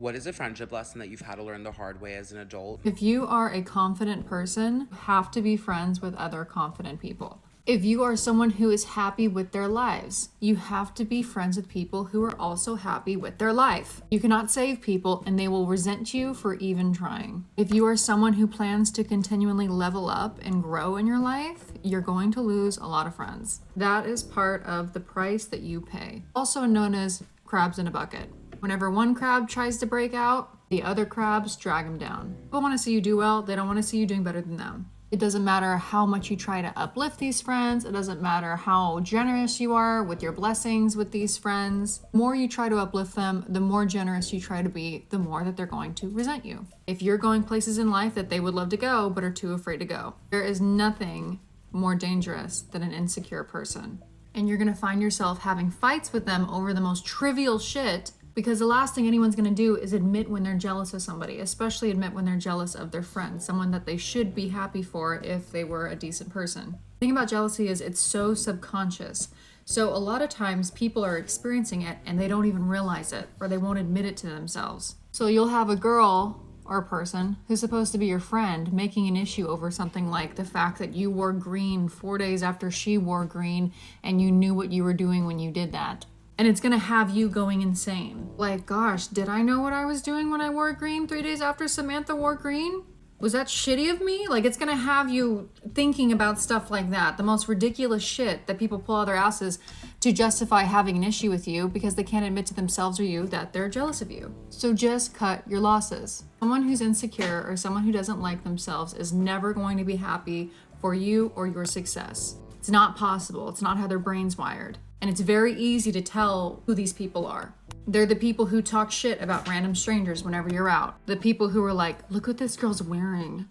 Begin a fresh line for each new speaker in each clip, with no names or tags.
What is a friendship lesson that you've had to learn the hard way as an adult?
If you are a confident person, you have to be friends with other confident people. If you are someone who is happy with their lives, you have to be friends with people who are also happy with their life. You cannot save people and they will resent you for even trying. If you are someone who plans to continually level up and grow in your life, you're going to lose a lot of friends. That is part of the price that you pay, also known as crabs in a bucket. Whenever one crab tries to break out, the other crabs drag him down. People want to see you do well, they don't want to see you doing better than them. It doesn't matter how much you try to uplift these friends, it doesn't matter how generous you are with your blessings with these friends. The more you try to uplift them, the more generous you try to be, the more that they're going to resent you. If you're going places in life that they would love to go but are too afraid to go, there is nothing more dangerous than an insecure person. And you're gonna find yourself having fights with them over the most trivial shit, because the last thing anyone's going to do is admit when they're jealous of somebody, especially admit when they're jealous of their friend, someone that they should be happy for if they were a decent person. The thing about jealousy is it's so subconscious. So a lot of times people are experiencing it and they don't even realize it, or they won't admit it to themselves. So you'll have a girl or a person who's supposed to be your friend making an issue over something like the fact that you wore green 4 days after she wore green and you knew what you were doing when you did that. And it's gonna have you going insane. Like, gosh, did I know what I was doing when I wore green 3 days after Samantha wore green? Was that shitty of me? Like, it's gonna have you thinking about stuff like that. The most ridiculous shit that people pull out their asses to justify having an issue with you because they can't admit to themselves or you that they're jealous of you. So just cut your losses. Someone who's insecure or someone who doesn't like themselves is never going to be happy for you or your success. It's not possible. It's not how their brain's wired. And it's very easy to tell who these people are. They're the people who talk shit about random strangers whenever you're out. The people who are like, look what this girl's wearing.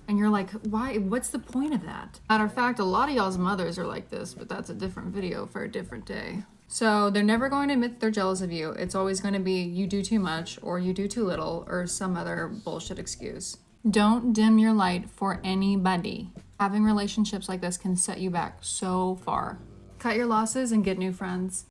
And you're like, why? What's the point of that? Matter of fact, a lot of y'all's mothers are like this, but that's a different video for a different day. So they're never going to admit that they're jealous of you. It's always going to be you do too much or you do too little or some other bullshit excuse. Don't dim your light for anybody. Having relationships like this can set you back so far. Cut your losses and get new friends.